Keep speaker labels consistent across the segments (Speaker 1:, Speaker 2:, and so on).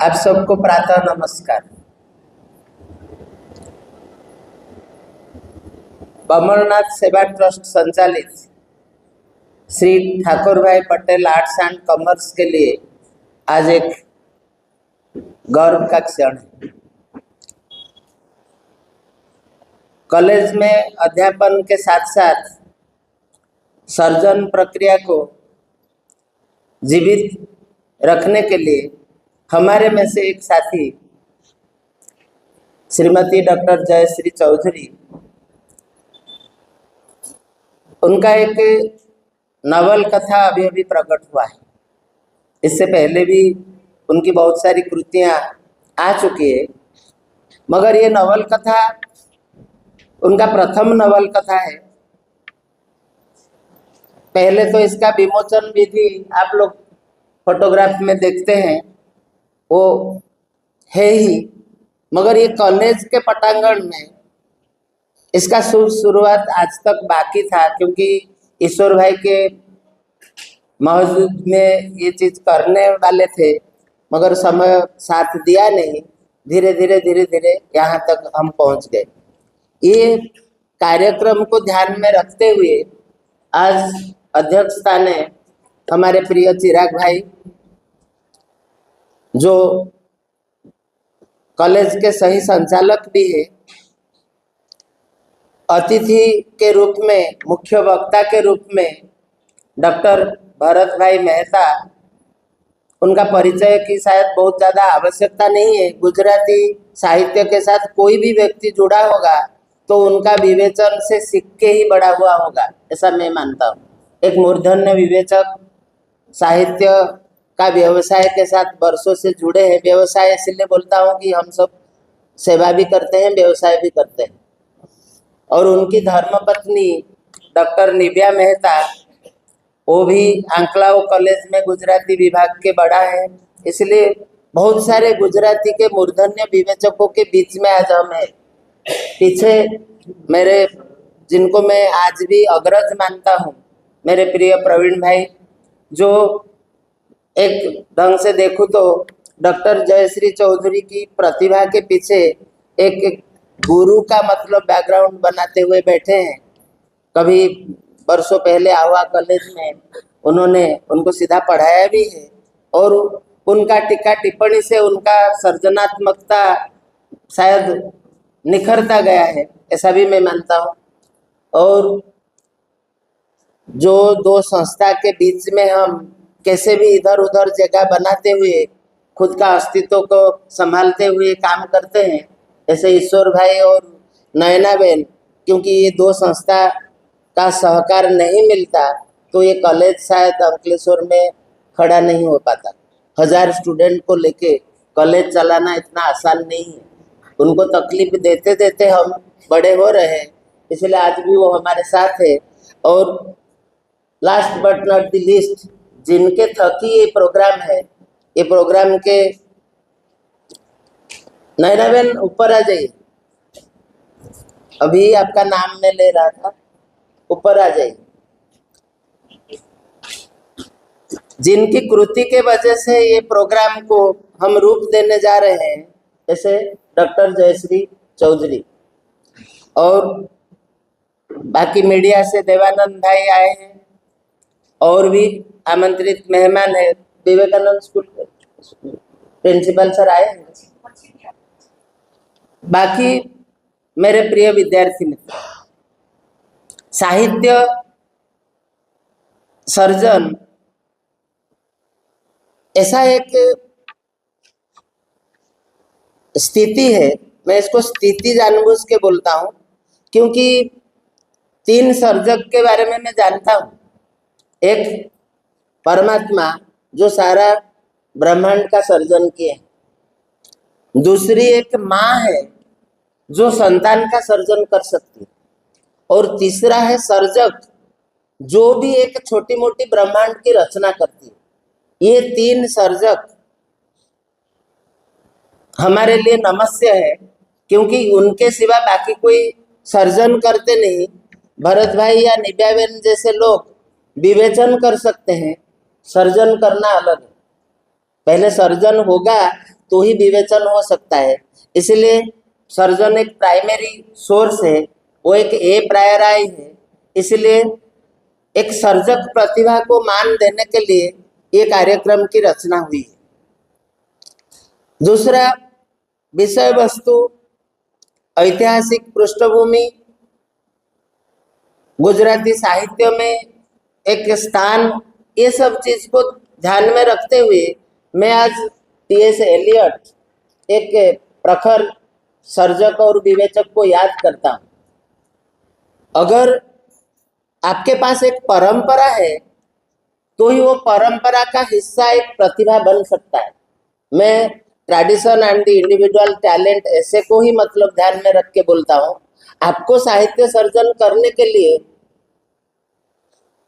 Speaker 1: आप सबको प्रातः नमस्कार। बमरनाथ सेवा ट्रस्ट संचालित श्री ठाकुर भाई पटेल आर्ट्स एंड कॉमर्स के लिए आज एक गौरव का क्षण है। कॉलेज में अध्यापन के साथ साथ सर्जन प्रक्रिया को जीवित रखने के लिए हमारे में से एक साथी श्रीमती डॉक्टर जयश्री चौधरी, उनका एक नवल कथा अभी अभी प्रकट हुआ है। इससे पहले भी उनकी बहुत सारी कृतियां आ चुकी है, मगर ये नवल कथा उनका प्रथम नवल कथा है। पहले तो इसका विमोचन विधि आप लोग फोटोग्राफ में देखते हैं, वो है ही, मगर ये कॉलेज के पटांगण में इसका शुरुआत आज तक बाकी था, क्योंकि ईश्वर भाई के मौजूद में ये चीज करने वाले थे, मगर समय साथ दिया नहीं। धीरे धीरे यहाँ तक हम पहुंच गए। ये कार्यक्रम को ध्यान में रखते हुए आज अध्यक्षता ने हमारे प्रिय चिराग भाई, जो कॉलेज के सही संचालक भी है, अतिथि के रूप में, मुख्य वक्ता के रूप में डॉक्टर भरत भाई मेहता, उनका परिचय की शायद बहुत ज़्यादा आवश्यकता नहीं है। गुजराती साहित्य के साथ कोई भी व्यक्ति जुड़ा होगा तो उनका विवेचन से सीख के ही बड़ा हुआ होगा, ऐसा मैं मानता हूँ। एक मूर्धन्य विवेचक, साहित्य का व्यवसाय के साथ वर्षों से जुड़े हैं। व्यवसाय इसलिए बोलता हूँ कि हम सब सेवा भी करते हैं, व्यवसाय भी करते हैं। और उनकी धर्मपत्नी डॉक्टर निव्या मेहता, वो भी आंकलाव कॉलेज में गुजराती विभाग के बड़ा है। इसलिए बहुत सारे गुजराती के मूर्धन्य विवेचकों के बीच में आज हम हैं। पीछे मेरे, जिनको मैं आज भी अग्रज मानता हूँ, मेरे प्रिय प्रवीण भाई, जो एक ढंग से देखूँ तो डॉक्टर जयश्री चौधरी की प्रतिभा के पीछे एक गुरु का मतलब बैकग्राउंड बनाते हुए बैठे हैं। कभी वर्षों पहले आवा कॉलेज में उन्होंने उनको सीधा पढ़ाया भी है, और उनका टीका टिप्पणी से उनका सर्जनात्मकता शायद निखरता गया है, ऐसा भी मैं मानता हूँ। और जो दो संस्था के बीच में हम कैसे भी इधर उधर जगह बनाते हुए खुद का अस्तित्व को संभालते हुए काम करते हैं, ऐसे ईश्वर भाई और नयना बहन, क्योंकि ये दो संस्था का सहकार नहीं मिलता तो ये कॉलेज शायद अंकलेश्वर में खड़ा नहीं हो पाता। 1000 स्टूडेंट को लेके कॉलेज चलाना इतना आसान नहीं है। उनको तकलीफ देते देते हम बड़े हो रहे हैं, इसलिए आज भी वो हमारे साथ है। और last but not the least, जिनके थकी ये प्रोग्राम है, ये प्रोग्राम के नयना बहन ऊपर आ जाइए, अभी आपका नाम मैं ले रहा था, ऊपर आ जाइए। जिनकी कृति के वजह से ये प्रोग्राम को हम रूप देने जा रहे हैं, जैसे डॉक्टर जयश्री चौधरी, और बाकी मीडिया से देवानंद भाई आए हैं, और भी आमंत्रित मेहमान है। विवेकानंद स्कूल के प्रिंसिपल सर आए हैं। बाकी मेरे प्रिय विद्यार्थी मित्र, साहित्य सर्जन ऐसा एक स्थिति है, मैं इसको स्थिति जानबूझ के बोलता हूँ, क्योंकि 3 सर्जक के बारे में मैं जानता हूँ। एक परमात्मा जो सारा ब्रह्मांड का सर्जन किए, दूसरी एक माँ है जो संतान का सर्जन कर सकती है, और तीसरा है सर्जक जो भी एक छोटी मोटी ब्रह्मांड की रचना करती है। ये 3 सर्जक हमारे लिए नमस्य है, क्योंकि उनके सिवा बाकी कोई सर्जन करते नहीं। भरत भाई या निव्याबेन जैसे लोग विवेचन कर सकते हैं, सर्जन करना अलग है। पहले सर्जन होगा तो ही विवेचन हो सकता है। इसलिए सर्जन एक प्राइमरी सोर्स है, वो एक ए प्रायोराई है। इसलिए एक सर्जक प्रतिभा को मान देने के लिए ये कार्यक्रम की रचना हुई है। दूसरा विषय वस्तु, ऐतिहासिक पृष्ठभूमि, गुजराती साहित्य में एक स्थान, ये सब चीज को ध्यान में रखते हुए मैं आज टी.एस. एलियट, एक प्रखर सर्जक और विवेचक को याद करता हूँ। अगर आपके पास एक परंपरा है तो ही वो परंपरा का हिस्सा एक प्रतिभा बन सकता है। मैं tradition and the individual talent ऐसे को ही मतलब ध्यान में रख के बोलता हूँ। आपको साहित्य सर्जन करने के लिए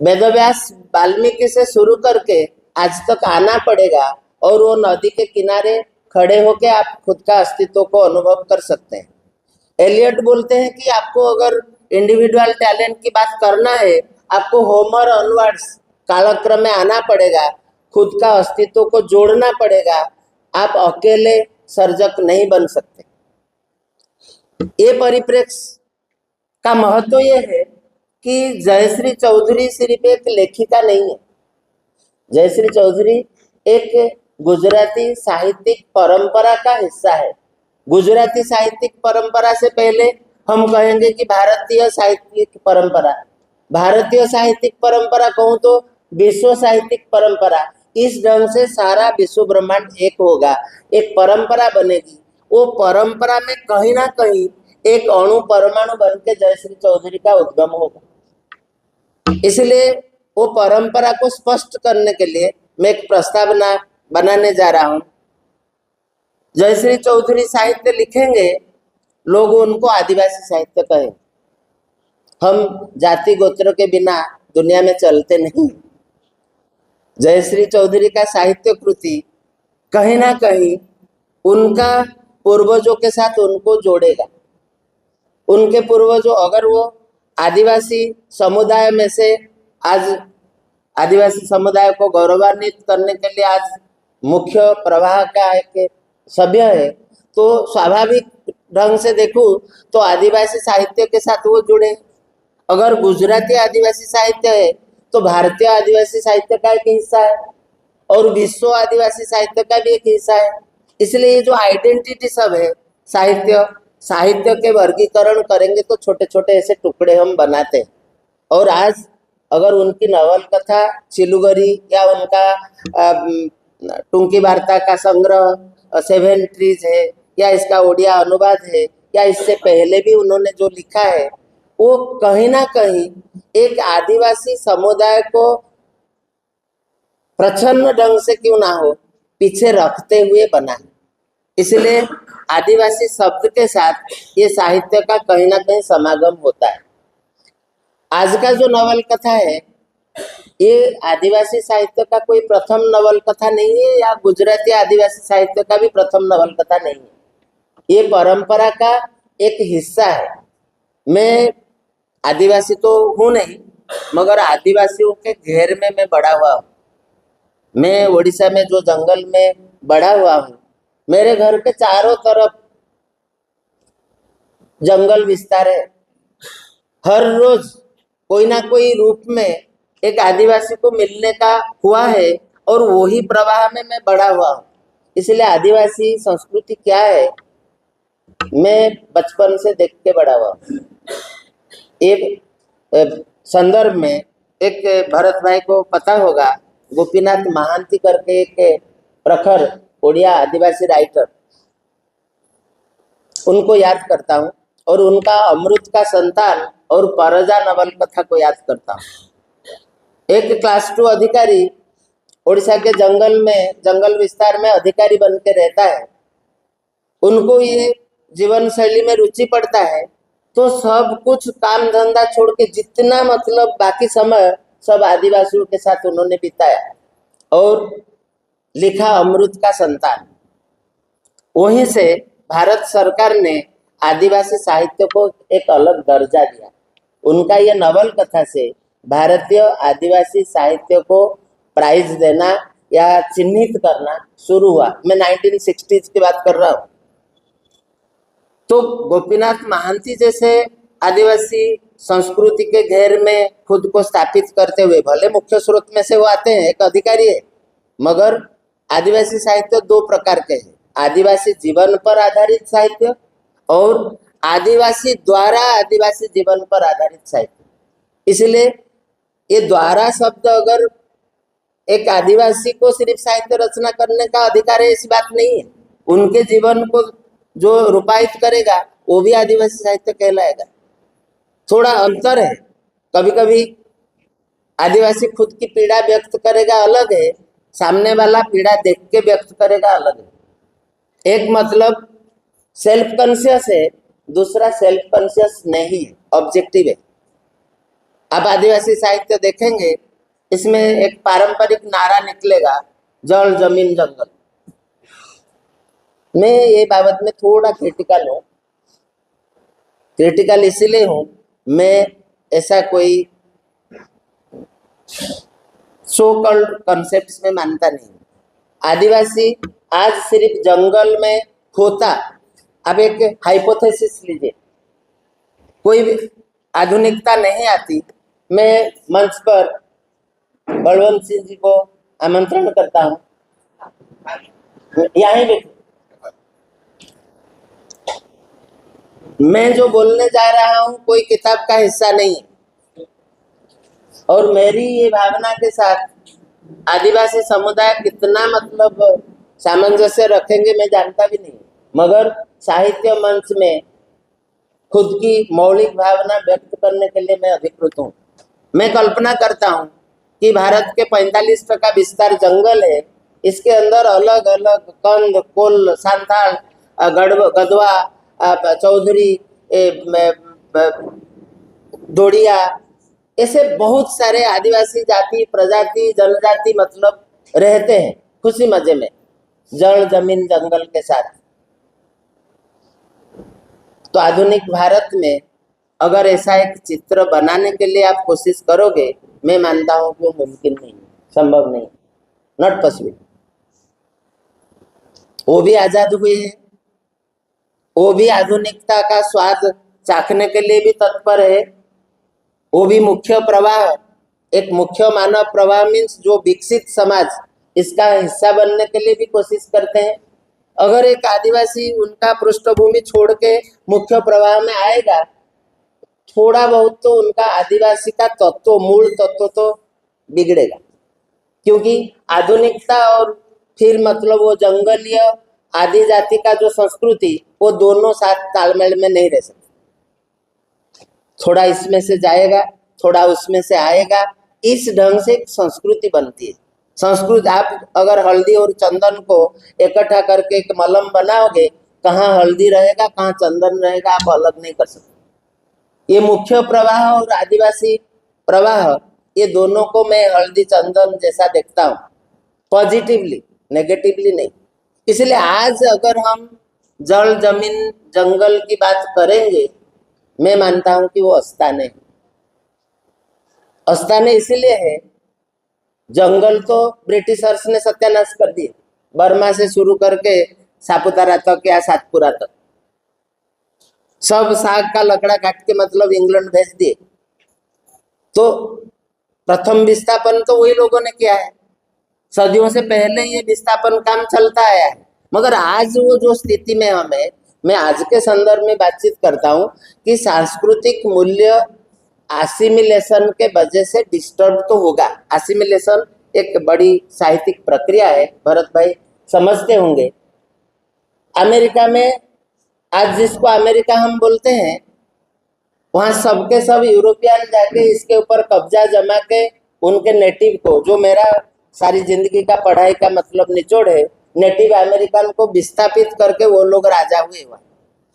Speaker 1: वेदव्यास वाल्मीकि से शुरू करके आज तक आना पड़ेगा, और वो नदी के किनारे खड़े होके आप खुद का अस्तित्व को अनुभव कर सकते हैं। एलियट बोलते हैं कि आपको अगर इंडिविजुअल टैलेंट की बात करना है, आपको होमर ऑनवर्ड्स कालक्रम में आना पड़ेगा, खुद का अस्तित्व को जोड़ना पड़ेगा। आप अकेले सर्जक नहीं बन सकते। ये परिप्रेक्ष्य का महत्व ये है कि जयश्री चौधरी सिर्फ एक लेखिका नहीं है। जयश्री चौधरी एक गुजराती साहित्यिक परंपरा का हिस्सा है। गुजराती साहित्यिक परंपरा से पहले हम कहेंगे कि भारतीय साहित्यिक परंपरा, भारतीय साहित्यिक परंपरा कहूँ तो विश्व साहित्यिक परंपरा। इस ढंग से सारा विश्व ब्रह्मांड एक होगा, एक परंपरा बनेगी। वो परंपरा में कहीं ना कहीं एक अणु परमाणु बन के जयश्री चौधरी का उद्गम होगा। इसलिए वो परंपरा को स्पष्ट करने के लिए मैं एक प्रस्तावना बनाने जा रहा हूँ। जयश्री चौधरी साहित्य लिखेंगे, लोग उनको आदिवासी साहित्य कहें। हम जाति गोत्र के बिना दुनिया में चलते नहीं। जयश्री चौधरी का साहित्य कृति कहीं ना कहीं उनका पूर्वजों के साथ उनको जोड़ेगा। उनके पूर्वजों, अगर वो आदिवासी समुदाय में से आज आदिवासी समुदाय को गौरवान्वित करने के लिए आज मुख्य प्रवाह का एक सभ्य है, तो स्वाभाविक ढंग से देखूं तो आदिवासी साहित्य के साथ वो जुड़े। अगर गुजराती आदिवासी साहित्य है तो भारतीय आदिवासी साहित्य का एक हिस्सा है, और विश्व आदिवासी साहित्य का भी एक हिस्सा है। इसलिए ये जो आइडेंटिटी सब है, साहित्य के वर्गीकरण करेंगे तो छोटे छोटे ऐसे टुकड़े हम बनाते हैं। और आज अगर उनकी नवल कथा चिलुगरी या उनका टूंकी वार्ता का संग्रह 7 ट्रीज है, या इसका ओडिया अनुवाद है, या इससे पहले भी उन्होंने जो लिखा है, वो कहीं ना कहीं एक आदिवासी समुदाय को प्रच्छन्न ढंग से क्यों ना हो पीछे रखते हुए बना है। इसलिए आदिवासी शब्द के साथ ये साहित्य का कहीं ना कहीं समागम होता है। आज का जो नवल कथा है, ये आदिवासी साहित्य का कोई प्रथम नवल कथा नहीं है, या गुजराती आदिवासी साहित्य का भी प्रथम नवल कथा नहीं है। ये परंपरा का एक हिस्सा है। मैं आदिवासी तो हूँ नहीं, मगर आदिवासियों के घेर में मैं बड़ा हुआ हूँ। मैं उड़ीसा में जो जंगल में बड़ा हुआ हूँ, मेरे घर के चारों तरफ जंगल विस्तार है। हर रोज कोई ना कोई रूप में एक आदिवासी को मिलने का हुआ है, और वही प्रवाह में मैं बड़ा हुआ हूँ। इसलिए आदिवासी संस्कृति क्या है, मैं बचपन से देख के बड़ा हुआ हूँ। एक संदर्भ में एक भरत भाई को पता होगा, गोपीनाथ महांती करके एक प्रखर ओडिया आदिवासी राइटर, उनको याद करता हूँ, और उनका अमृत का संतान और परजा नवल कथा को याद करता हूँ। एक क्लास 2 अधिकारी उड़ीसा के जंगल में, जंगल विस्तार में अधिकारी बन के रहता है। उनको ये जीवन शैली में रुचि पड़ता है, तो सब कुछ काम धंधा छोड़ के जितना मतलब बाकी समय सब आदिवासियों के साथ उन्होंने बिताया, और लिखा अमृत का संतान। वहीं से भारत सरकार ने आदिवासी साहित्य को एक अलग दर्जा दिया। उनका यह नवल कथा से भारतीय आदिवासी साहित्य को प्राइज देना या चिन्हित करना शुरू हुआ। मैं 1960s की बात कर रहा हूँ। तो गोपीनाथ महांती जैसे आदिवासी संस्कृति के घेर में खुद को स्थापित करते हुए, भले मुख्य स्रोत में से वो आते हैं, एक अधिकारी है, मगर आदिवासी साहित्य दो प्रकार के हैं, आदिवासी जीवन पर आधारित साहित्य और आदिवासी द्वारा आदिवासी जीवन पर आधारित साहित्य। इसलिए ये द्वारा शब्द अगर एक आदिवासी को सिर्फ साहित्य रचना करने का अधिकार है ऐसी बात नहीं है, उनके जीवन को जो रूपायित करेगा वो भी आदिवासी साहित्य कहलाएगा। थोड़ा अंतर है, कभी कभी आदिवासी खुद की पीड़ा व्यक्त करेगा अलग है, सामने वाला पीड़ा देख के व्यक्त करेगा अलग है। एक मतलब सेल्फ कॉन्शियस है, दूसरा सेल्फ कॉन्शियस नहीं है, ऑब्जेक्टिव है। अब आदिवासी साहित्य देखेंगे, इसमें एक पारंपरिक नारा निकलेगा, जल जमीन जंगल। मैं ये बाबत में थोड़ा क्रिटिकल हूँ। क्रिटिकल इसीलिए हूँ, मैं ऐसा कोई सो कॉल्ड कॉन्सेप्ट्स में मानता नहीं। आदिवासी आज सिर्फ जंगल में होता, अब एक हाइपोथेसिस लीजिए, कोई भी आधुनिकता नहीं आती, मैं मंच पर बलवंत सिंह जी को आमंत्रण करता हूँ, यहीं बैठो, मैं जो बोलने जा रहा हूँ कोई किताब का हिस्सा नहीं है, और मेरी ये भावना के साथ आदिवासी समुदाय कितना मतलब सामंजस्य रखेंगे मैं जानता भी नहीं, मगर साहित्य मंच में खुद की मौलिक भावना व्यक्त करने के लिए मैं अधिकृत हूँ। मैं कल्पना करता हूँ कि भारत के 45% विस्तार जंगल है, इसके अंदर अलग अलग कंद, कोल, सांथाल, गढ़वा, चौधरी, दोड़िया, ऐसे बहुत सारे आदिवासी जाति, प्रजाति, जनजाति मतलब रहते हैं खुशी मजे में जल जमीन जंगल के साथ। तो आधुनिक भारत में अगर ऐसा एक चित्र बनाने के लिए आप कोशिश करोगे, मैं मानता हूं कि वो मुमकिन नहीं, संभव नहीं, नॉट पॉसिबल। वो भी आजाद हुए हैं, वो भी आधुनिकता का स्वाद चाखने के लिए भी तत्पर है, वो भी मुख्य प्रवाह, एक मुख्य मानव प्रवाह मीन्स जो विकसित समाज, इसका हिस्सा बनने के लिए भी कोशिश करते हैं। अगर एक आदिवासी उनका पृष्ठभूमि छोड़ के मुख्य प्रवाह में आएगा, थोड़ा बहुत तो उनका आदिवासी का तत्व, मूल तत्व तो बिगड़ेगा, क्योंकि आधुनिकता और फिर मतलब वो जंगलीय आदि जाति का जो संस्कृति, वो दोनों साथ तालमेल में नहीं रह सकते। थोड़ा इसमें से जाएगा, थोड़ा उसमें से आएगा, इस ढंग से संस्कृति बनती है। संस्कृत, आप अगर हल्दी और चंदन को इकट्ठा करके एक मलम बनाओगे, कहाँ हल्दी रहेगा कहाँ चंदन रहेगा आप अलग नहीं कर सकते। ये मुख्य प्रवाह और आदिवासी प्रवाह, ये दोनों को मैं हल्दी चंदन जैसा देखता हूँ, पॉजिटिवली, नेगेटिवली नहीं। इसलिए आज अगर हम जल जमीन जंगल की बात करेंगे, मैं मानता हूं कि वो अस्ताने, अस्ताने इसीलिए है, जंगल तो ब्रिटिशर्स ने सत्यानाश कर दिए, बर्मा से शुरू करके सापुतारा तक या सातपुरा तक सब साग का लकड़ा काट के मतलब इंग्लैंड भेज दिए। तो प्रथम विस्थापन तो वही लोगों ने किया है, सदियों से पहले ये विस्थापन काम चलता आया है। मगर आज वो जो स्थिति में हमें, मैं आज के संदर्भ में बातचीत करता हूँ कि सांस्कृतिक मूल्य एसिमिलेशन के वजह से डिस्टर्ब तो होगा। एसिमिलेशन एक बड़ी साहित्यिक प्रक्रिया है, भरत भाई समझते होंगे। अमेरिका में आज जिसको अमेरिका हम बोलते हैं, वहाँ सबके सब यूरोपियन जाके इसके ऊपर कब्जा जमा के उनके नेटिव को, जो मेरा सारी जिंदगी का पढ़ाई का मतलब निचोड़ है, नेटिव अमेरिकन को विस्थापित करके वो लोग राजा हुए हुआ।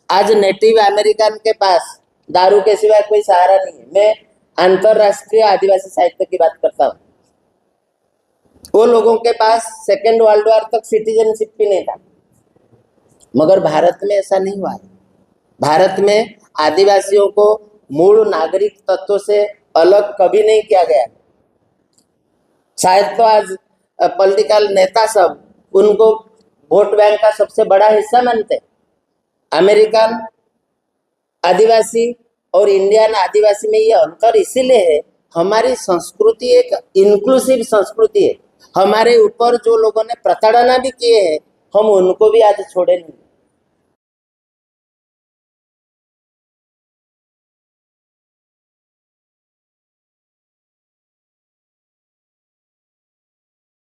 Speaker 1: आज नेटिव अमेरिकन के पास दारू के सिवाय कोई सहारा नहीं है। मैं अंतरराष्ट्रीय आदिवासी साहित्य की बात करता हूँ। वो लोगों के पास सेकेंड वर्ल्ड वॉर तक सिटीजनशिप भी नहीं था, मगर भारत में ऐसा नहीं हुआ है। भारत में आदिवासियों को मूल नागरिक तत्व से अलग कभी नहीं किया गया। शायद तो आज पॉलिटिकल नेता सब उनको वोट बैंक का सबसे बड़ा हिस्सा मानते हैं। अमेरिकन आदिवासी और इंडियन आदिवासी में ये अंतर इसीलिए है, हमारी संस्कृति एक इंक्लूसिव संस्कृति है। हमारे ऊपर जो लोगों ने प्रताड़ना भी किए हैं, हम उनको भी आज छोड़े नहीं।